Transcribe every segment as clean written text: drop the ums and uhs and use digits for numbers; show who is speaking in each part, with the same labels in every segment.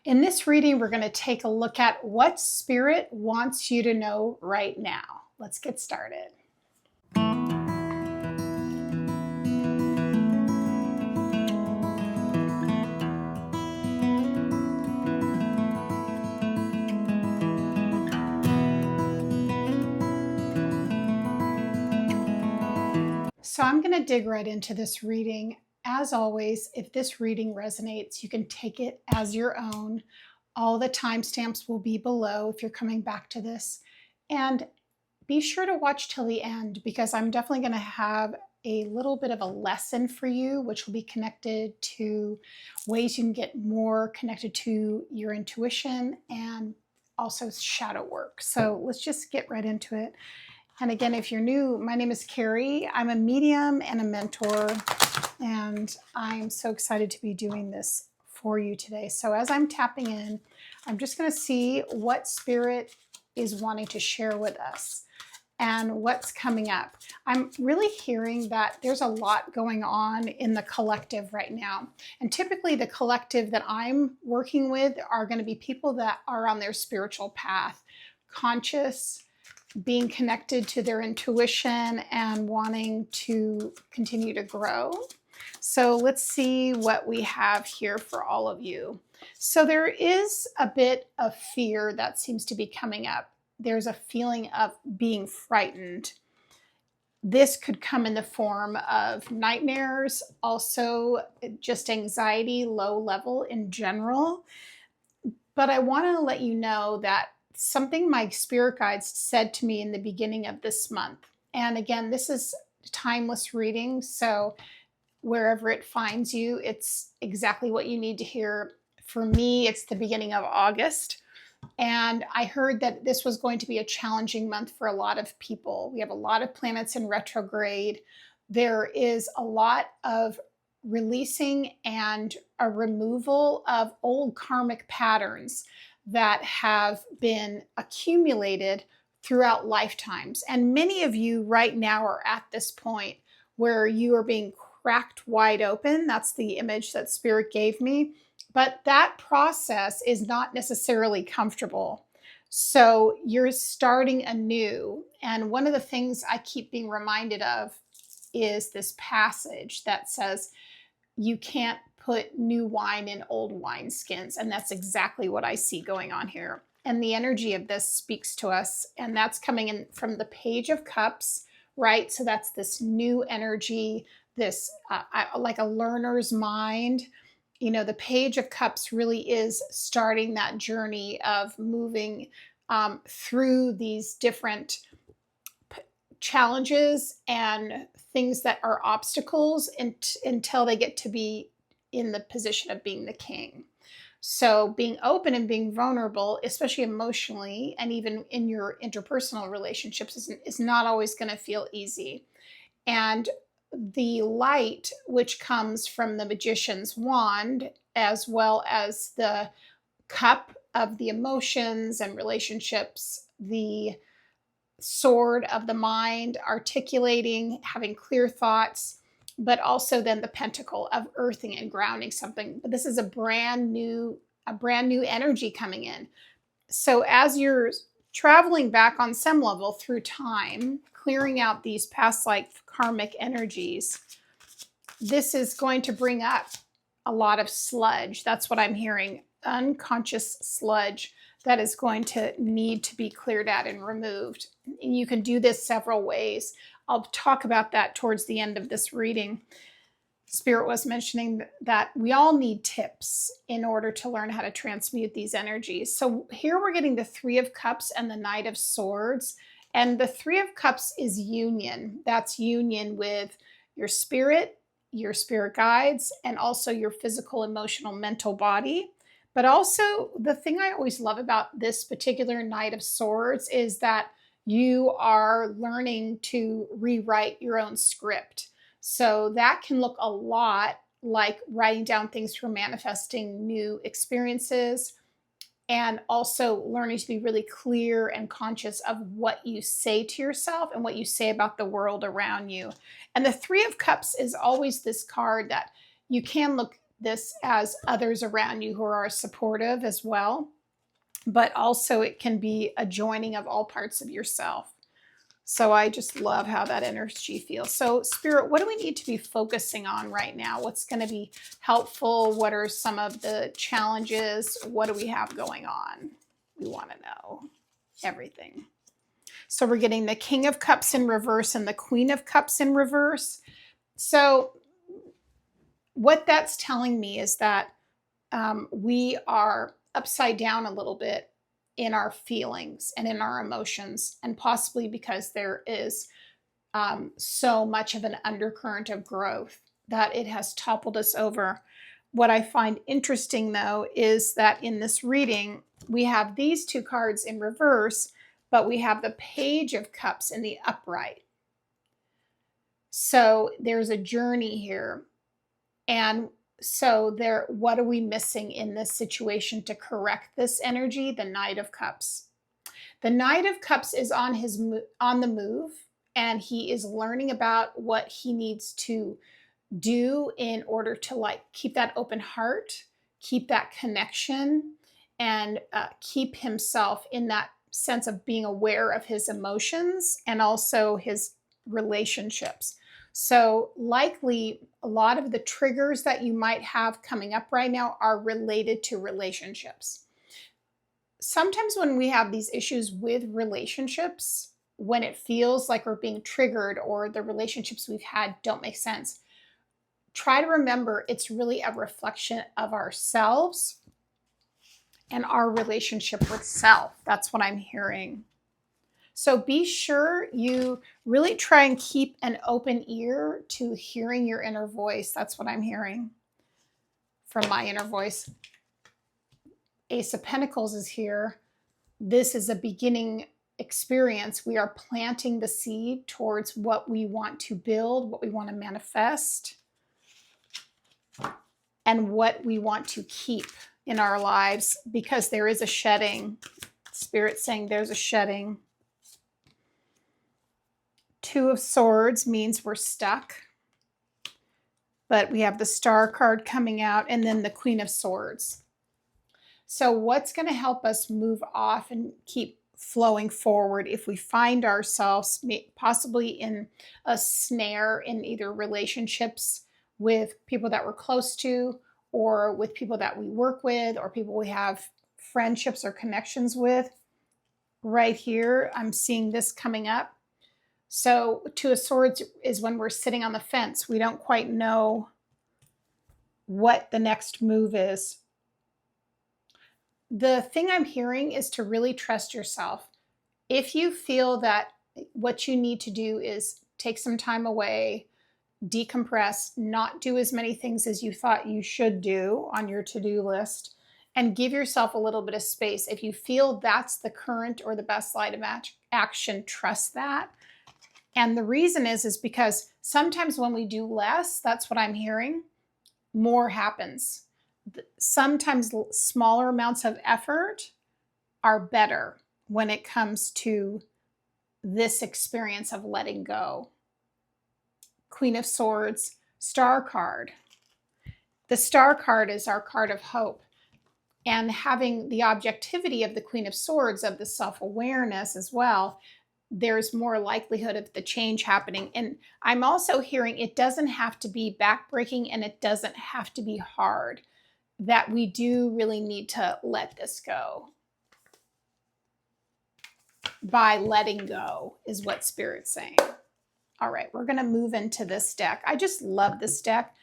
Speaker 1: In this reading, we're going to take a look at what Spirit wants you to know right now. Let's get started. So I'm going to dig right into this reading. As always, if this reading resonates, you can take it as your own. All the timestamps will be below if you're coming back to this. And be sure to watch till the end, because I'm definitely going to have a little bit of a lesson for you, which will be connected to ways you can get more connected to your intuition and also shadow work. So let's just get right into it. And again, if you're new, my name is Carrie. I'm a medium and a mentor, and I'm so excited to be doing this for you today. So as I'm tapping in, I'm just going to see what Spirit is wanting to share with us and what's coming up. I'm really hearing that there's a lot going on in the collective right now. And typically the collective that I'm working with are going to be people that are on their spiritual path, conscious, being connected to their intuition and wanting to continue to grow. So let's see what we have here for all of you. So there is a bit of fear that seems to be coming up. There's a feeling of being frightened. This could come in the form of nightmares, also just anxiety, low level in general. But I want to let you know that something my spirit guides said to me in the beginning of this month. And again, this is timeless reading, so wherever it finds you, it's exactly what you need to hear. For me, it's the beginning of August. And I heard that this was going to be a challenging month for a lot of people. We have a lot of planets in retrograde. There is a lot of releasing and a removal of old karmic patterns that have been accumulated throughout lifetimes. And many of you right now are at this point where you are being cracked wide open. That's the image that Spirit gave me. But that process is not necessarily comfortable. So you're starting anew. And one of the things I keep being reminded of is this passage that says, you can't put new wine in old wineskins. And that's exactly what I see going on here. And the energy of this speaks to us. And that's coming in from the Page of Cups, right? So that's this new energy, this like a learner's mind. You know, the Page of Cups really is starting that journey of moving through these different challenges and things that are obstacles until they get to be in the position of being the king. So being open and being vulnerable, especially emotionally and even in your interpersonal relationships, is not always going to feel easy. And the light, which comes from the magician's wand, as well as the cup of the emotions and relationships, the sword of the mind, articulating, having clear thoughts, but also then the pentacle of earthing and grounding something. But this is a brand new energy coming in. So as you're traveling back on some level through time, clearing out these past life karmic energies, this is going to bring up a lot of sludge. That's what I'm hearing, unconscious sludge that is going to need to be cleared out and removed. And you can do this several ways. I'll talk about that towards the end of this reading. Spirit was mentioning that we all need tips in order to learn how to transmute these energies. So here we're getting the Three of Cups and the Knight of Swords. And the Three of Cups is union. That's union with your spirit guides, and also your physical, emotional, mental body. But also the thing I always love about this particular Knight of Swords is that you are learning to rewrite your own script. So that can look a lot like writing down things for manifesting new experiences, and also learning to be really clear and conscious of what you say to yourself and what you say about the world around you. And the Three of Cups is always this card that you can look this as others around you who are supportive as well, but also it can be a joining of all parts of yourself. So I just love how that energy feels. So Spirit, what do we need to be focusing on right now? What's going to be helpful? What are some of the challenges? What do we have going on? We want to know everything. So we're getting the King of Cups in reverse and the Queen of Cups in reverse. So what that's telling me is that we are upside down a little bit in our feelings and in our emotions, and possibly because there is so much of an undercurrent of growth that it has toppled us over. What I find interesting, though, is that in this reading, we have these two cards in reverse, but we have the Page of Cups in the upright. So there's a journey here. And so what are we missing in this situation to correct this energy? The Knight of Cups. The Knight of Cups is on the move, and he is learning about what he needs to do in order to keep that open heart, keep that connection, and keep himself in that sense of being aware of his emotions and also his relationships. So likely a lot of the triggers that you might have coming up right now are related to relationships. Sometimes when we have these issues with relationships, when it feels like we're being triggered or the relationships we've had don't make sense, try to remember it's really a reflection of ourselves and our relationship with self. That's what I'm hearing. So be sure you really try and keep an open ear to hearing your inner voice. That's what I'm hearing from my inner voice. Ace of Pentacles is here. This is a beginning experience. We are planting the seed towards what we want to build, what we want to manifest, and what we want to keep in our lives, because there is a shedding. Spirit saying there's a shedding. Two of Swords means we're stuck. But we have the Star card coming out and then the Queen of Swords. So what's going to help us move off and keep flowing forward if we find ourselves possibly in a snare in either relationships with people that we're close to, or with people that we work with, or people we have friendships or connections with? Right here, I'm seeing this coming up. So Two of Swords is when we're sitting on the fence. We don't quite know what the next move is. The thing I'm hearing is to really trust yourself. If you feel that what you need to do is take some time away, decompress, not do as many things as you thought you should do on your to-do list, and give yourself a little bit of space. If you feel that's the current or the best light of action, trust that. And the reason is because sometimes when we do less, that's what I'm hearing, more happens. Sometimes smaller amounts of effort are better when it comes to this experience of letting go. Queen of Swords, Star card. The Star card is our card of hope. And having the objectivity of the Queen of Swords, of the self-awareness as well, there's more likelihood of the change happening. And I'm also hearing it doesn't have to be backbreaking and it doesn't have to be hard, that we do really need to let this go. By letting go is what Spirit's saying. All right, we're going to move into this deck. I just love this deck,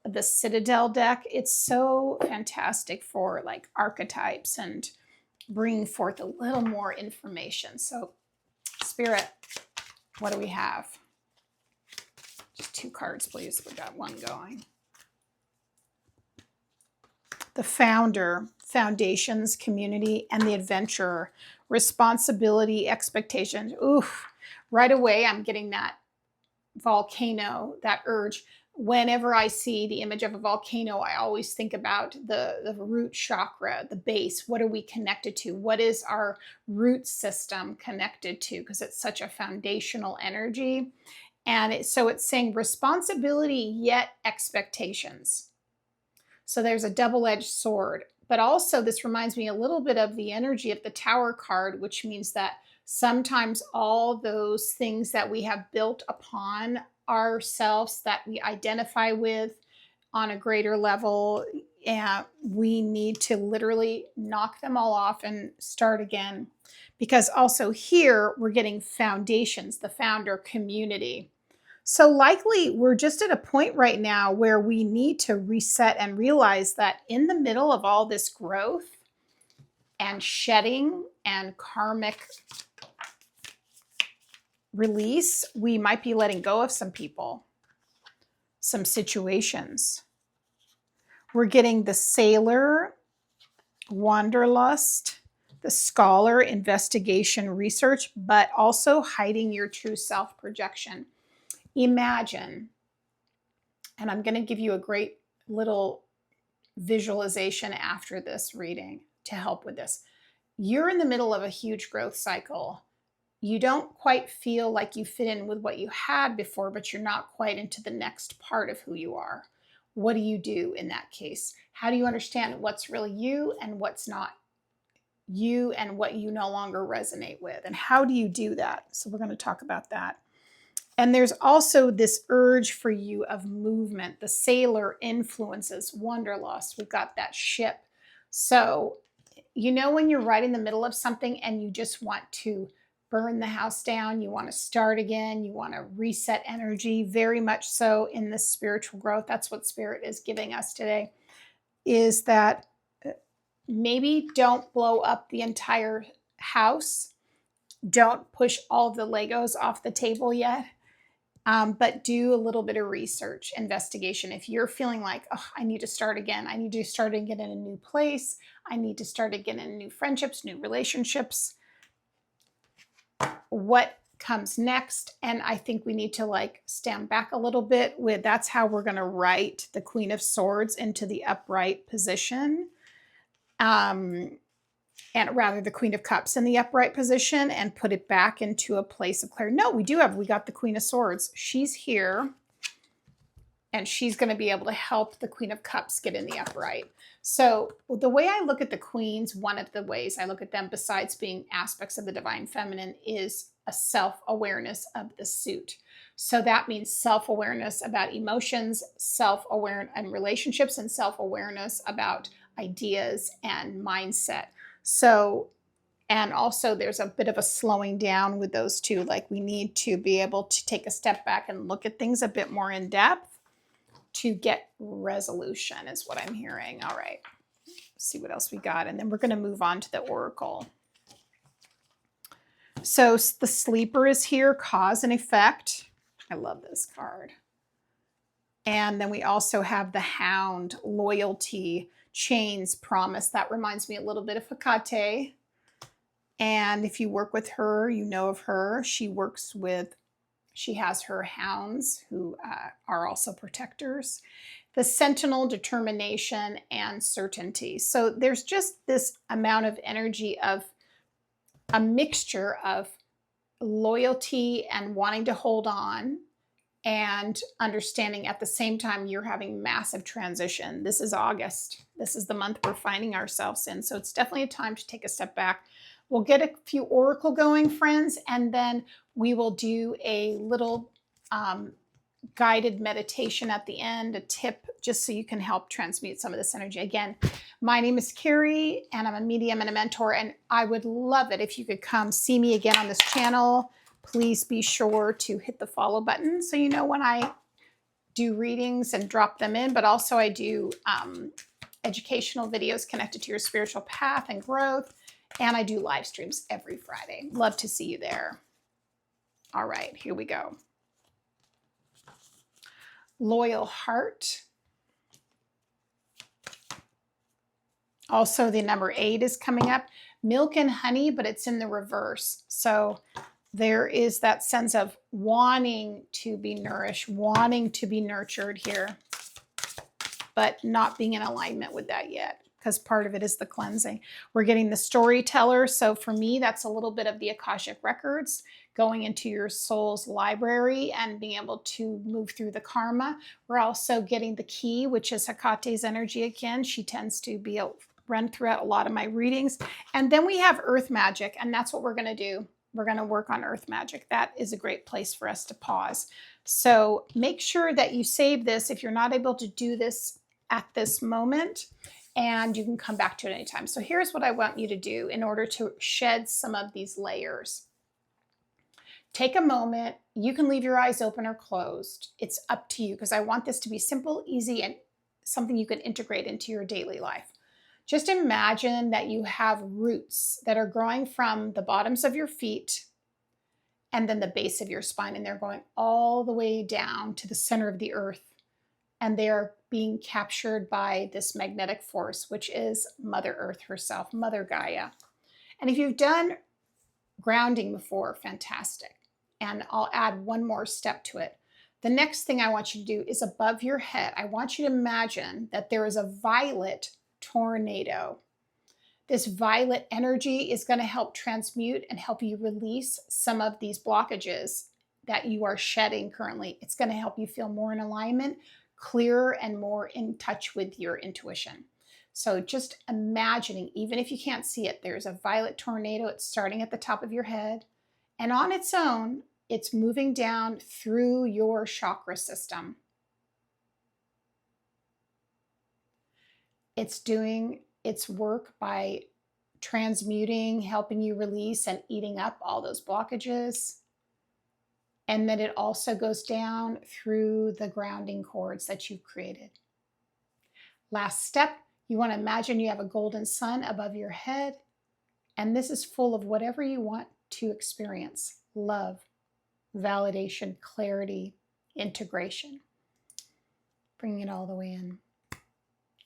Speaker 1: the Citadel deck. It's so fantastic for like archetypes and bringing forth a little more information. So Spirit, what do we have? Just two cards, please. We got one going. The Founder, Foundations, Community, and the Adventurer. Responsibility, expectation. Oof. Right away, I'm getting that volcano, that urge. Whenever I see the image of a volcano, I always think about the root chakra, the base. What are we connected to? What is our root system connected to? Because it's such a foundational energy. And so it's saying responsibility, yet expectations. So there's a double-edged sword. But also this reminds me a little bit of the energy of the Tower card, which means that sometimes all those things that we have built upon ourselves that we identify with on a greater level, and we need to literally knock them all off and start again. Because also here we're getting foundations, the founder community. So likely we're just at a point right now where we need to reset and realize that in the middle of all this growth and shedding and karmic release, we might be letting go of some people, some situations. We're getting the sailor, wanderlust, the scholar, investigation, research, but also hiding your true self projection. Imagine, and I'm going to give you a great little visualization after this reading to help with this. You're in the middle of a huge growth cycle. You don't quite feel like you fit in with what you had before, but you're not quite into the next part of who you are. What do you do in that case? How do you understand what's really you and what's not you and what you no longer resonate with? And how do you do that? So we're going to talk about that. And there's also this urge for you of movement. The sailor influences wanderlust. We've got that ship. So, you know, when you're right in the middle of something and you just want to burn the house down, you want to start again, you want to reset energy, very much so in this spiritual growth. That's what Spirit is giving us today, is that maybe don't blow up the entire house. Don't push all of the Legos off the table yet. But do a little bit of research, investigation. If you're feeling like, oh, I need to start again. I need to start again in a new place. I need to start again in new friendships, new relationships. What comes next? And I think we need to like stand back a little bit with, that's how we're going to write the Queen of Swords into the upright position. And rather the Queen of Cups in the upright position and put it back into a place of clarity. No, we got the Queen of Swords. She's here and she's going to be able to help the Queen of Cups get in the upright. So the way I look at the queens, one of the ways I look at them besides being aspects of the divine feminine is a self-awareness of the suit. So that means self-awareness about emotions, self-awareness and relationships, and self-awareness about ideas and mindset. So, and also there's a bit of a slowing down with those two. Like we need to be able to take a step back and look at things a bit more in depth to get resolution is what I'm hearing. All right, let's see what else we got. And then we're going to move on to the Oracle. So the Sleeper is here, cause and effect. I love this card. And then we also have the Hound, loyalty, chains, promise. That reminds me a little bit of Hecate. And if you work with her, you know of her. She has her hounds who are also protectors. The Sentinel, determination and certainty. So there's just this amount of energy of a mixture of loyalty and wanting to hold on and understanding at the same time you're having massive transition. This is August. This is the month we're finding ourselves in. So it's definitely a time to take a step back. We'll get a few oracle going, friends, and then we will do a little guided meditation at the end, a tip, just so you can help transmute some of this energy. Again, my name is Carrie, and I'm a medium and a mentor, and I would love it if you could come see me again on this channel. Please be sure to hit the follow button so you know when I do readings and drop them in, but also I do educational videos connected to your spiritual path and growth, and I do live streams every Friday. Love to see you there. All right, here we go. Loyal heart. Also, the number 8 is coming up. Milk and honey, but it's in the reverse. So there is that sense of wanting to be nourished, wanting to be nurtured here, but not being in alignment with that yet. because part of it is the cleansing. We're getting the storyteller. So for me, that's a little bit of the Akashic records, going into your soul's library and being able to move through the karma. We're also getting the key, which is Hekate's energy again. She tends to be run throughout a lot of my readings. And then we have earth magic, and that's what we're going to do. We're going to work on earth magic. That is a great place for us to pause. So make sure that you save this if you're not able to do this at this moment, and you can come back to it anytime. So here's what I want you to do in order to shed some of these layers. Take a moment. You can leave your eyes open or closed. It's up to you, because I want this to be simple, easy, and something you can integrate into your daily life. Just imagine that you have roots that are growing from the bottoms of your feet and then the base of your spine, and they're going all the way down to the center of the earth. And they are being captured by this magnetic force, which is Mother Earth herself, Mother Gaia. And if you've done grounding before, fantastic. And I'll add one more step to it. The next thing I want you to do is above your head. I want you to imagine that there is a violet tornado. This violet energy is going to help transmute and help you release some of these blockages that you are shedding currently. It's going to help you feel more in alignment, clearer, and more in touch with your intuition. So just imagining, even if you can't see it, there's a violet tornado. It's starting at the top of your head, and on its own, it's moving down through your chakra system. It's doing its work by transmuting, helping you release and eating up all those blockages. And then it also goes down through the grounding cords that you've created. Last step, you want to imagine you have a golden sun above your head, and this is full of whatever you want to experience: love, validation, clarity, integration. Bringing it all the way in.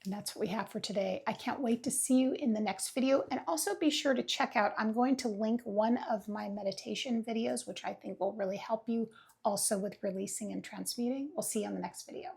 Speaker 1: And that's what we have for today. I can't wait to see you in the next video. And also be sure to check out, I'm going to link one of my meditation videos, which I think will really help you also with releasing and transmuting. We'll see you on the next video.